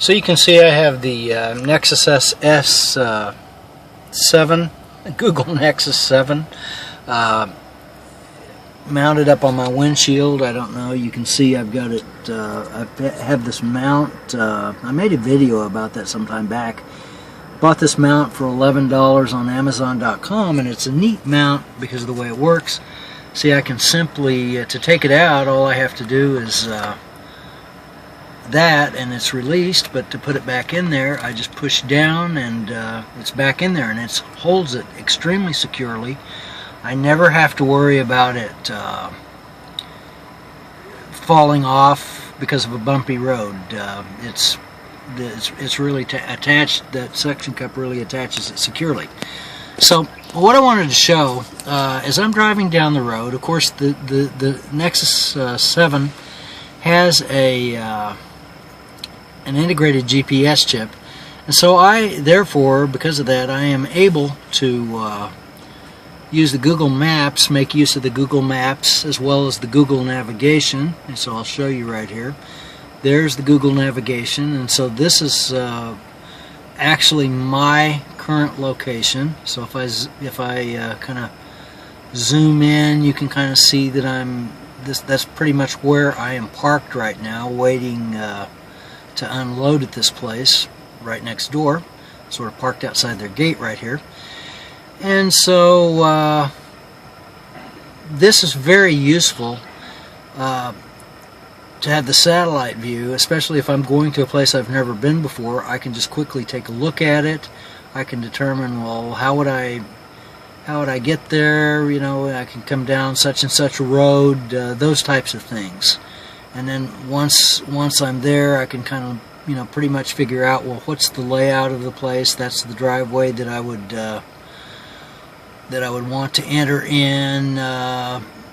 So you can see I have the Nexus S7, Google Nexus 7, mounted up on my windshield. I don't know, you can see I've got it, I have this mount. I made a video about that some time back. Bought this mount for $11 on Amazon.com, and it's a neat mount because of the way it works. See, I can simply, to take it out, all I have to do is that, and it's released, but to put it back in there, I just push down and it's back in there, and it holds it extremely securely. I never have to worry about it falling off because of a bumpy road. It's really attached, that suction cup really attaches it securely. So what I wanted to show, as I'm driving down the road, of course the Nexus 7 has an integrated GPS chip, and so therefore, because of that, I am able to use the Google Maps, make use of the Google Maps as well as the Google Navigation. And so I'll show you right here. There's the Google Navigation, and so this is actually my current location. So if I kind of zoom in, you can kind of see that that's pretty much where I am parked right now, waiting to unload at this place right next door. Sort of parked outside their gate right here. And so this is very useful to have the satellite view, especially if I'm going to a place I've never been before. I can just quickly take a look at it. I can determine, well, how would I get there? You know, I can come down such and such a road, those types of things. And then once I'm there, I can kind of, you know, pretty much figure out, well, what's the layout of the place? That's the driveway that I would want to enter in,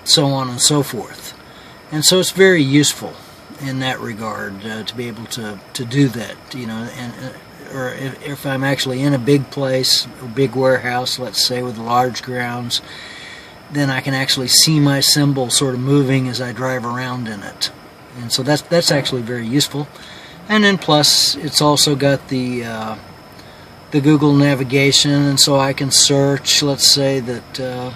so on and so forth. And so it's very useful in that regard to be able to do that, you know. Or if I'm actually in a big place, a big warehouse, let's say, with large grounds, then I can actually see my symbol sort of moving as I drive around in it. And so that's actually very useful. And then plus, it's also got the Google Navigation, and so I can search. Let's say that,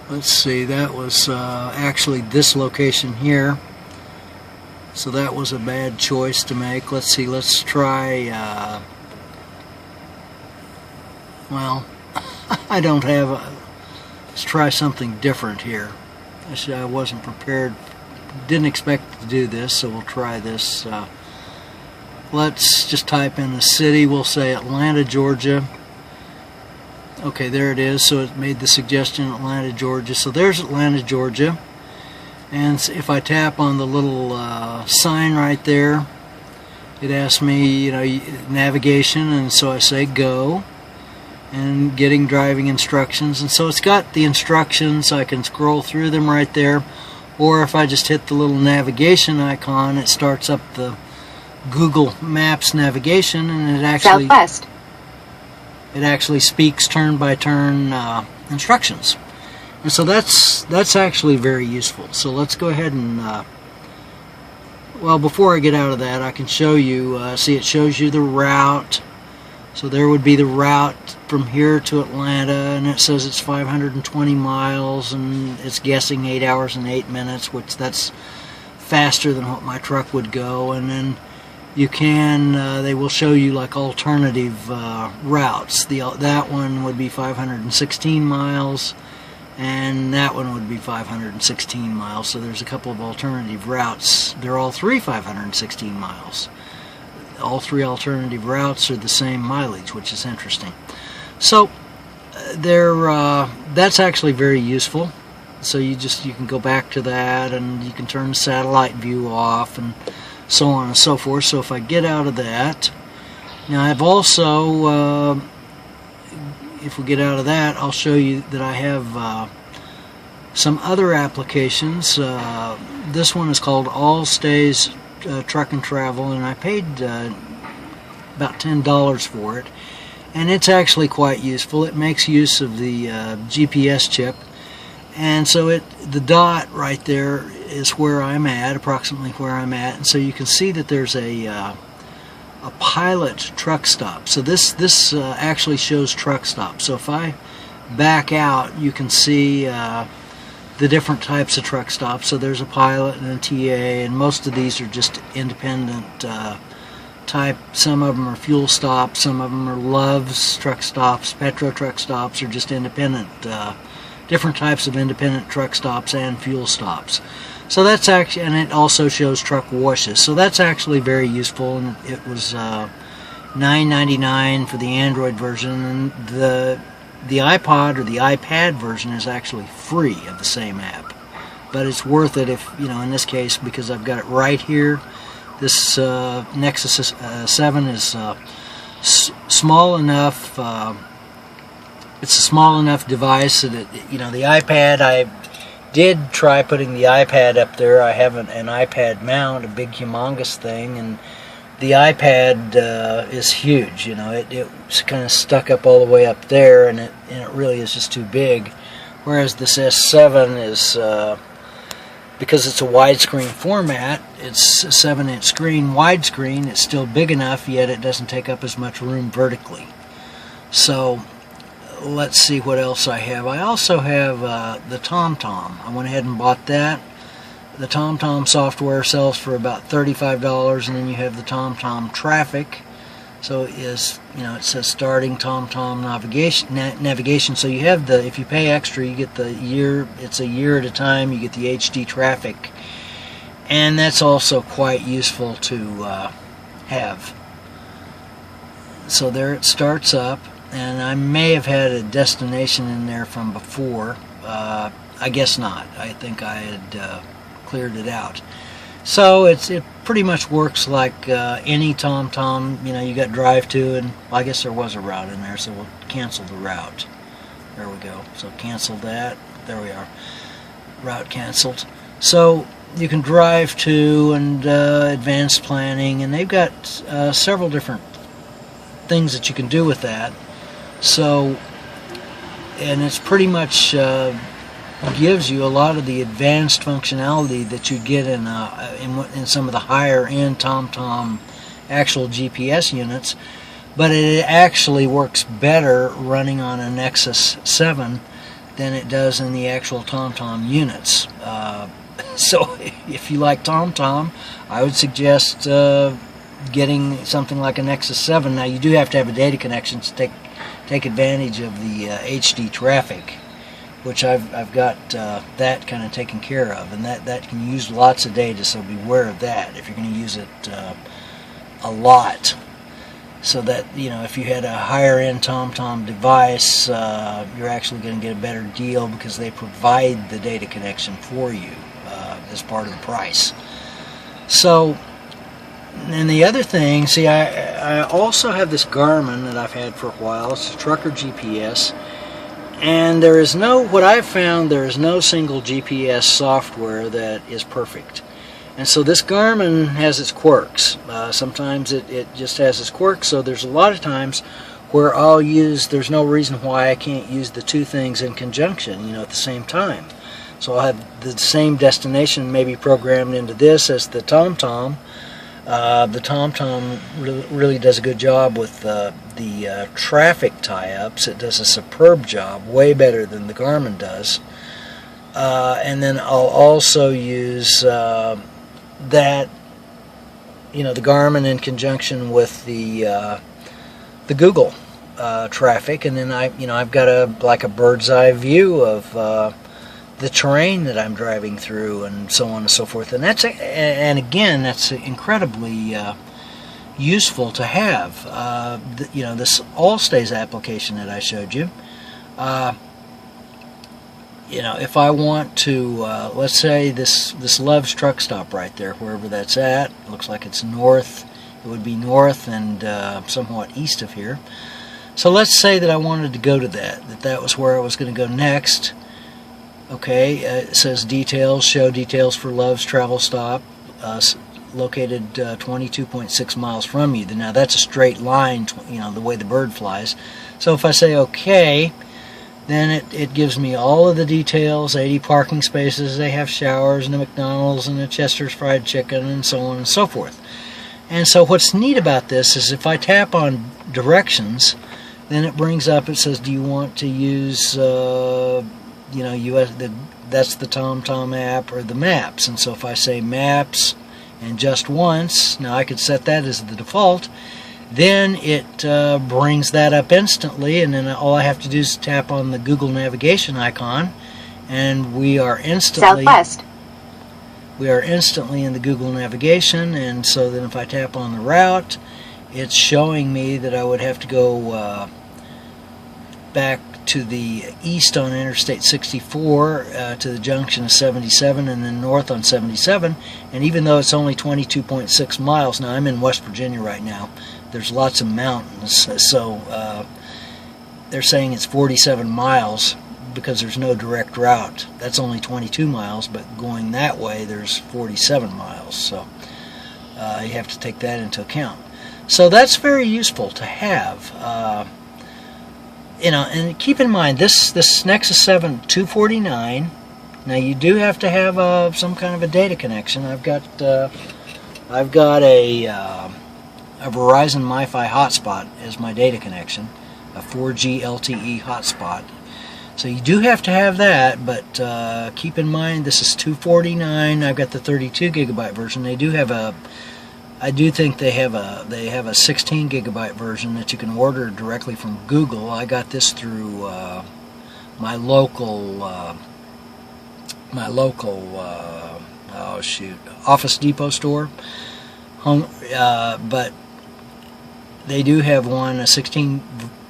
let's see, that was actually this location here. So that was a bad choice to make. Let's see, let's try, well, I don't have let's try something different here. I wasn't prepared, didn't expect to do this, so we'll try this. Let's just type in the city. We'll say Atlanta, Georgia. Okay, there it is. So it made the suggestion Atlanta, Georgia. So there's Atlanta, Georgia. And if I tap on the little sign right there, it asks me, you know, navigation, and so I say go, and getting driving instructions. And so it's got the instructions. I can scroll through them right there. Or if I just hit the little navigation icon, it starts up the Google Maps navigation, and it actually Southwest. It actually speaks turn by turn instructions, and so that's actually very useful. So let's go ahead and well, before I get out of that, I can show you. See, it shows you the route. So there would be the route from here to Atlanta, and it says it's 520 miles, and it's guessing 8 hours and 8 minutes, which that's faster than what my truck would go. And then you can, they will show you like alternative routes. That one would be 516 miles, and that one would be 516 miles. So there's a couple of alternative routes. They're all three 516 miles. All three alternative routes are the same mileage, which is interesting. So that's actually very useful. So you can go back to that, and you can turn the satellite view off, and so on and so forth. So if I get out of that, now I've also, if we get out of that, I'll show you that I have some other applications. This one is called All Stays Truck and Travel, and I paid about $10 for it, and it's actually quite useful. It makes use of the GPS chip, and so the dot right there is where I'm at, approximately where I'm at, and so you can see that there's a a pilot truck stop. So this actually shows truck stop. So if I back out, you can see the different types of truck stops. So there's a pilot and a TA, and most of these are just independent type. Some of them are fuel stops, some of them are Love's truck stops, Petro truck stops, or just independent, different types of independent truck stops and fuel stops. So that's actually, and it also shows truck washes. So that's actually very useful, and it was $9.99 for the Android version, and the iPod or the iPad version is actually free of the same app. But it's worth it if, you know, in this case, because I've got it right here. This Nexus 7 is small enough. It's a small enough device that you know, the iPad, I did try putting the iPad up there. I have an iPad mount, a big humongous thing, and the iPad is huge. You know, it's kind of stuck up all the way up there, and it really is just too big. Whereas this S7 is, because it's a widescreen format, it's a 7-inch screen, widescreen. It's still big enough, yet it doesn't take up as much room vertically. So let's see what else I have. I also have the TomTom. I went ahead and bought that. The TomTom software sells for about $35, and then you have the TomTom Traffic. So it is, you know, it says starting TomTom navigation. So you have the, if you pay extra, you get the year. It's a year at a time. You get the HD Traffic, and that's also quite useful to have. So there it starts up, and I may have had a destination in there from before. I guess not. I think I had cleared it out. So it pretty much works like any TomTom. You know, you got drive to, and well, I guess there was a route in there, so we'll cancel the route. There we go. So cancel that. There we are. Route canceled. So you can drive to, and advanced planning, and they've got several different things that you can do with that. So, and it's pretty much gives you a lot of the advanced functionality that you get in some of the higher end TomTom actual GPS units, but it actually works better running on a Nexus 7 than it does in the actual TomTom units. So if you like TomTom, I would suggest getting something like a Nexus 7. Now you do have to have a data connection to take advantage of the HD Traffic, which I've got that kind of taken care of, and that can use lots of data, so beware of that if you're going to use it a lot. So that, you know, if you had a higher end TomTom device, you're actually going to get a better deal because they provide the data connection for you as part of the price. So, and the other thing, see, I also have this Garmin that I've had for a while. It's a trucker GPS. And there is no, what I've found, there is no single GPS software that is perfect. And so this Garmin has its quirks. Sometimes it just has its quirks, so there's a lot of times where I'll use, there's no reason why I can't use the two things in conjunction, you know, at the same time. So I'll have the same destination maybe programmed into this as the TomTom. The TomTom really does a good job with the traffic tie-ups. It does a superb job, way better than the Garmin does. And then I'll also use that, you know, the Garmin in conjunction with the Google traffic, and then I've got like a bird's eye view of the terrain that I'm driving through, and so on and so forth. And and again, that's incredibly useful to have. You know, this Allstays application that I showed you. You know, if I want to, let's say this Love's truck stop right there, wherever that's at, looks like it's north. It would be north and somewhat east of here. So let's say that I wanted to go to that was where I was going to go next. Okay, it says details, show details for Love's travel stop, located 22.6 miles from you. Now that's a straight line, you know, the way the bird flies. So if I say okay, then it gives me all of the details, 80 parking spaces, they have showers and a McDonald's and a Chester's Fried Chicken and so on and so forth. And so what's neat about this is if I tap on directions, then it brings up, it says, do you want to use, you know, that's the TomTom app or the maps. And so if I say maps and just once, now I could set that as the default, then it brings that up instantly, and then all I have to do is tap on the Google navigation icon, and we are instantly Southwest. We are instantly in the Google navigation. And so then if I tap on the route, it's showing me that I would have to go back to the east on Interstate 64 to the junction of 77, and then north on 77. And even though it's only 22.6 miles, now I'm in West Virginia right now, there's lots of mountains, so they're saying it's 47 miles because there's no direct route. That's only 22 miles, but going that way there's 47 miles, so you have to take that into account. So that's very useful to have. You know, and keep in mind this Nexus 7 249. Now you do have to have some kind of a data connection. I've got a Verizon MiFi hotspot as my data connection, a 4G LTE hotspot. So you do have to have that, but keep in mind this is 249. I've got the 32 gigabyte version. They do have a, I do think they have a 16 gigabyte version that you can order directly from Google. I got this through my local Office Depot store. But they do have one, a 16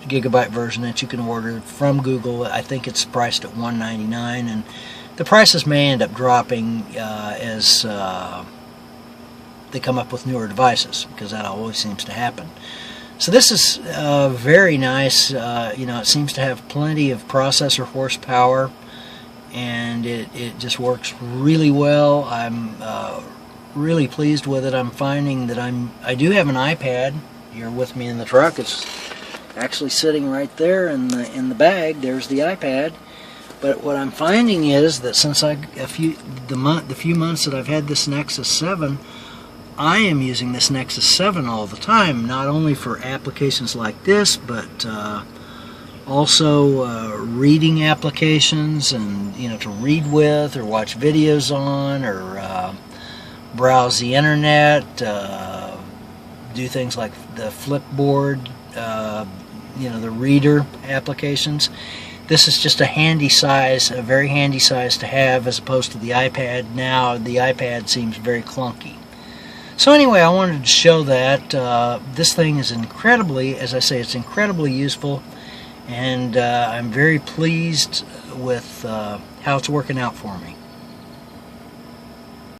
gigabyte version that you can order from Google. I think it's priced at $199, and the prices may end up dropping as they come up with newer devices, because that always seems to happen. So this is very nice. You know, it seems to have plenty of processor horsepower, and it just works really well. I'm really pleased with it. I'm finding that I do have an iPad here with me in the truck. It's actually sitting right there in the bag. There's the iPad. But what I'm finding is that since the few months that I've had this Nexus 7, I am using this Nexus 7 all the time, not only for applications like this, but also reading applications, and you know, to read with or watch videos on, or browse the internet, do things like the Flipboard, you know, the reader applications. This is just a handy size, a very handy size to have, as opposed to the iPad. Now the iPad seems very clunky. So anyway, I wanted to show that this thing is incredibly, as I say, it's incredibly useful, and I'm very pleased with how it's working out for me.